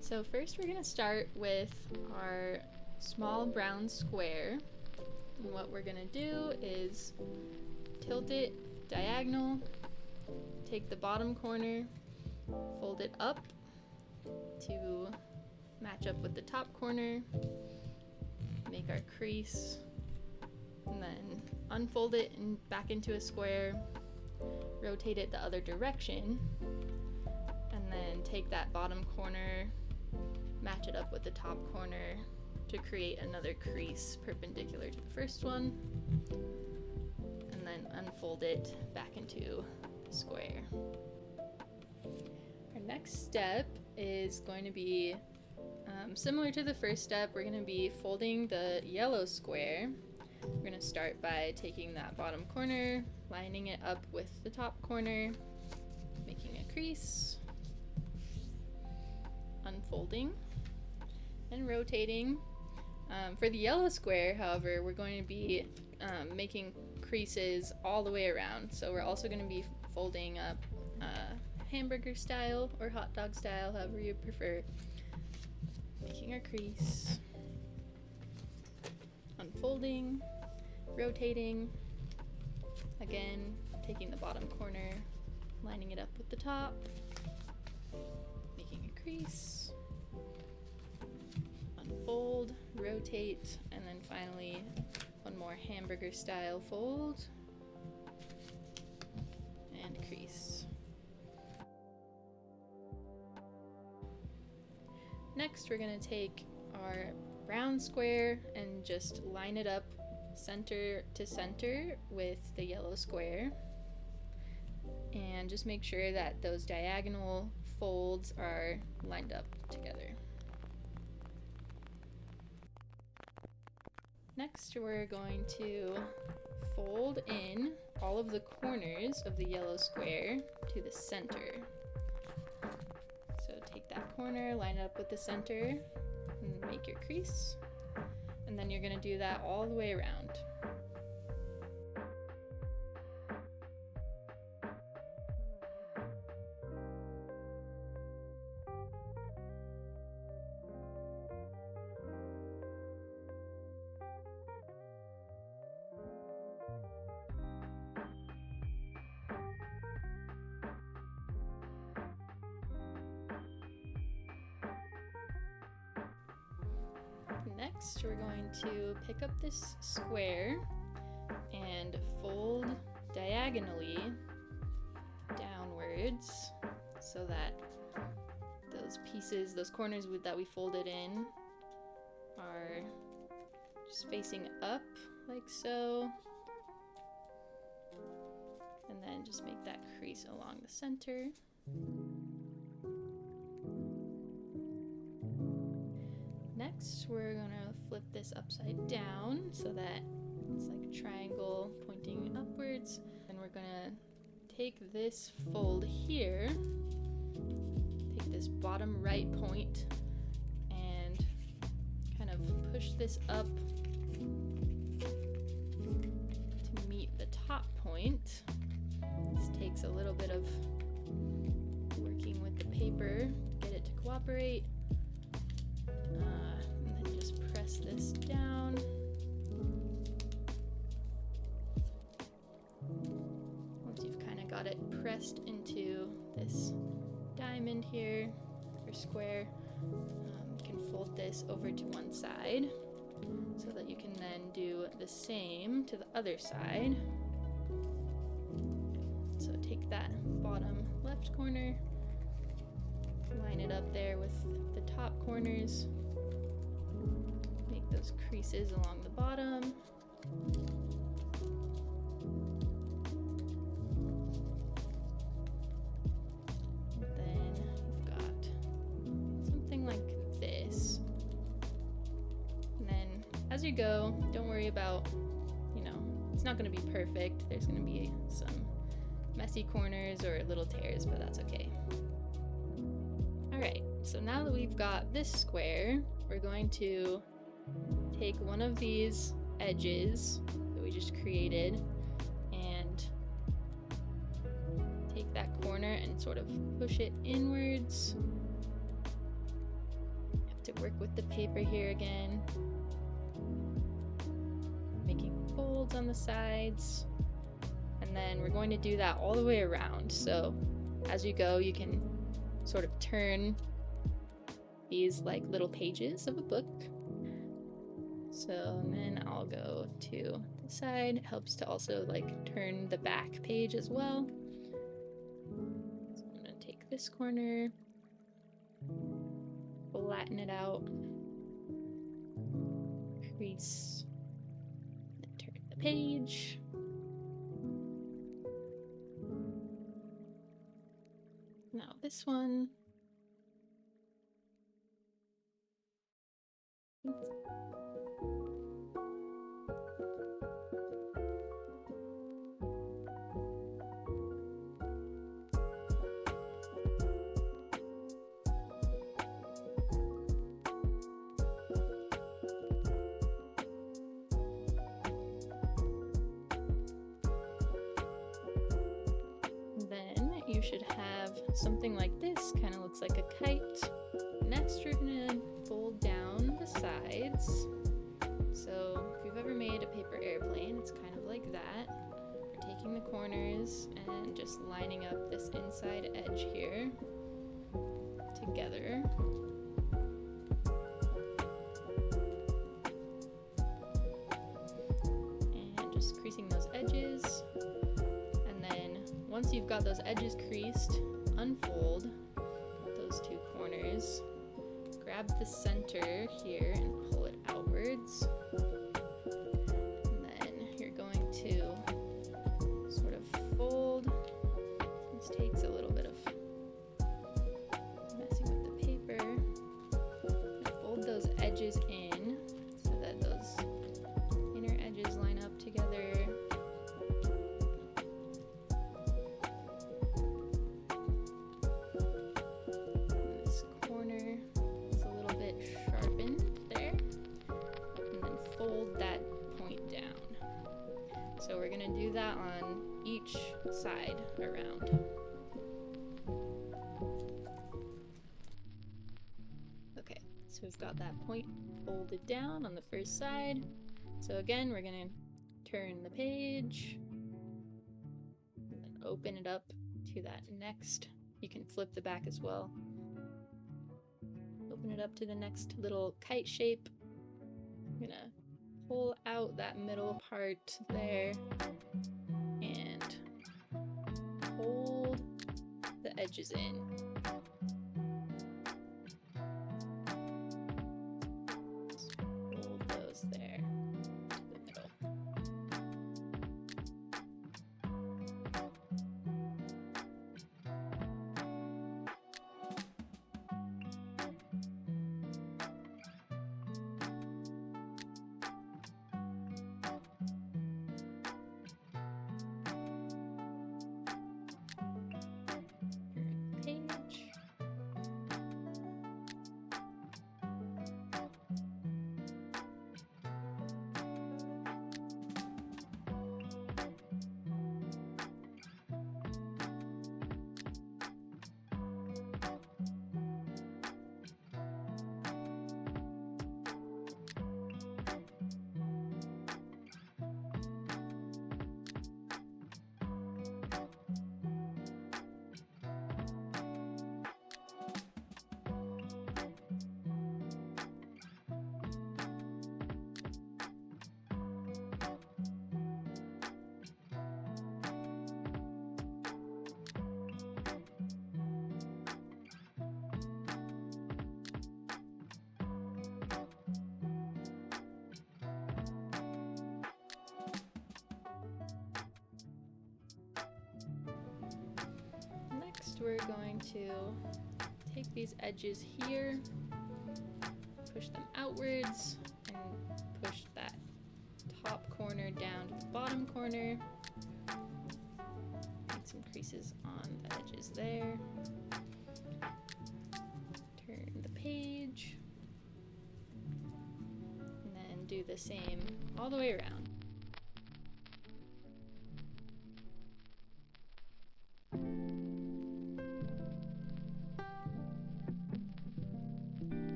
So first we're going to start with our small brown square. And what we're going to do is tilt it diagonal, take the bottom corner, fold it up to match up with the top corner, make our crease, and then unfold it and back into a square, rotate it the other direction, and then take that bottom corner, match it up with the top corner to create another crease perpendicular to the first one, and then unfold it back into a square. Our next step is going to be similar to the first step. We're going to be folding the yellow square. We're going to start by taking that bottom corner, lining it up with the top corner, making a crease, unfolding, and rotating. For the yellow square, however, we're going to be making creases all the way around. So we're also going to be folding up hamburger style or hot dog style, however you prefer. Making our crease, unfolding, rotating, again taking the bottom corner, lining it up with the top, making a crease, unfold, rotate, and then finally one more hamburger style fold and crease. Next, we're going to take our brown square and just line it up center to center with the yellow square, and just make sure that those diagonal folds are lined up together. Next, we're going to fold in all of the corners of the yellow square to the center. So take that corner, line it up with the center, and make your crease. And then you're going to do that all the way around. Next, we're going to pick up this square and fold diagonally downwards so that those pieces, those corners that we folded in are just facing up like so. And then just make that crease along the center. Next, we're gonna flip this upside down so that it's like a triangle pointing upwards. And we're gonna take this fold here, take this bottom right point, and kind of push this up to meet the top point. This takes a little bit of working with the paper to get it to cooperate. And then just press this down. Once you've kind of got it pressed into this diamond here, or square, you can fold this over to one side so that you can then do the same to the other side. So take that bottom left corner, line it up there with the top corners, make those creases along the bottom, then you've got something like this. And then as you go, don't worry about, it's not going to be perfect. There's going to be some messy corners or little tears, but that's okay. Alright, so now that we've got this square, we're going to take one of these edges that we just created and that corner and sort of push it inwards. You have to work with the paper here again. Making folds on the sides. And then we're going to do that all the way around. So as you go, you can sort of turn these like little pages of a book. So then I'll go to the side. It helps to also like turn the back page as well. So I'm gonna take this corner, flatten it out, crease, and turn the page. Now this one. You should have something like this, kind of looks like a kite. Next, you're gonna fold down the sides. So if you've ever made a paper airplane, it's kind of like that. We're taking the corners and just lining up this inside edge here together. And just creasing those edges. Once you've got those edges creased, unfold those two corners, grab the center here and pull it outwards, and then you're going to sort of fold. This takes a little bit of messing with the paper. Fold those edges in so that those inner edges line up together. So we're gonna do that on each side around. Okay, so we've got that point folded down on the first side. So again, we're gonna turn the page, and then open it up to that next. You can flip the back as well. Open it up to the next little kite shape. I'm gonna pull out that middle part there and hold the edges in. Just hold those there to the middle. Next, we're going to take these edges here, push them outwards, and push that top corner down to the bottom corner. Make some creases on the edges there. Turn the page, and then do the same all the way around.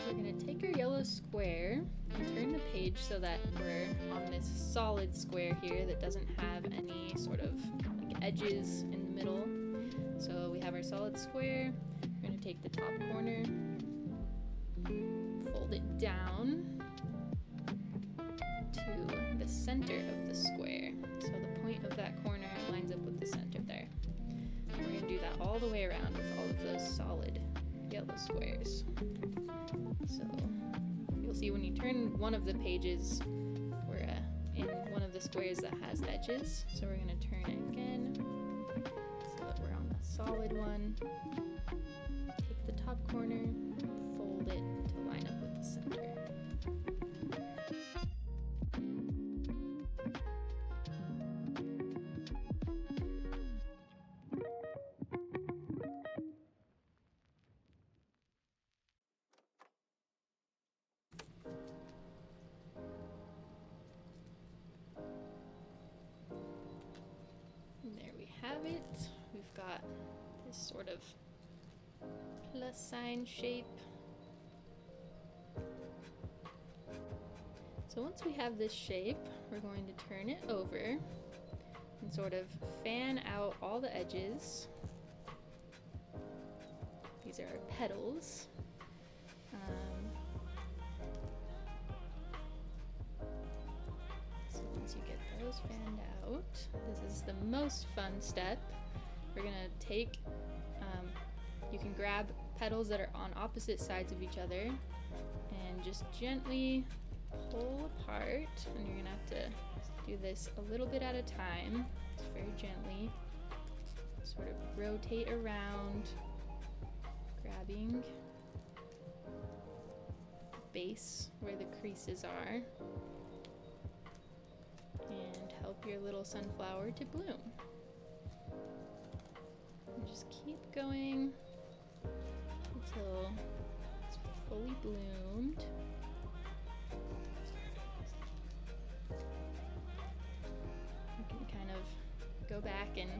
We're going to take our yellow square and turn the page so that we're on this solid square here that doesn't have any sort of like edges in the middle. So we have our solid square. We're going to take the top corner, fold it down to the center of the square. So the point of that corner lines up with the center there. And we're going to do that all the way around with all of those solid yellow squares. So you'll see when you turn one of the pages, we're in one of the squares that has edges. So we're going to turn it again so that we're on the solid one. Take the top corner, fold it to line up with the center. And there we have it. We've got this sort of plus sign shape. So once we have this shape, we're going to turn it over and sort of fan out all the edges. These are our petals. So once you get those fanned out, this is the most fun step. We're gonna take, you can grab petals that are on opposite sides of each other and just gently pull apart, and you're gonna have to do this a little bit at a time, just very gently, sort of rotate around, grabbing the base where the creases are, and help your little sunflower to bloom. And just keep going until it's fully bloomed. You can kind of go back and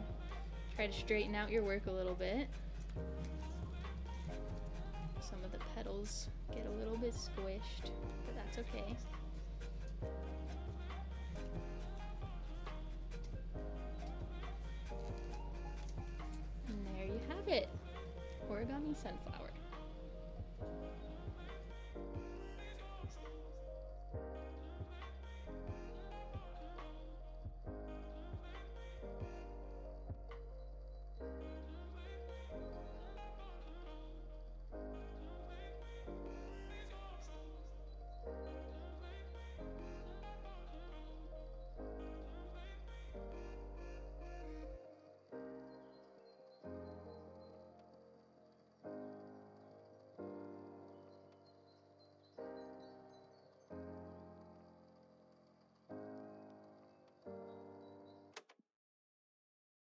try to straighten out your work a little bit. Some of the petals get a little bit squished, but that's okay. And there you have it, origami sunflower.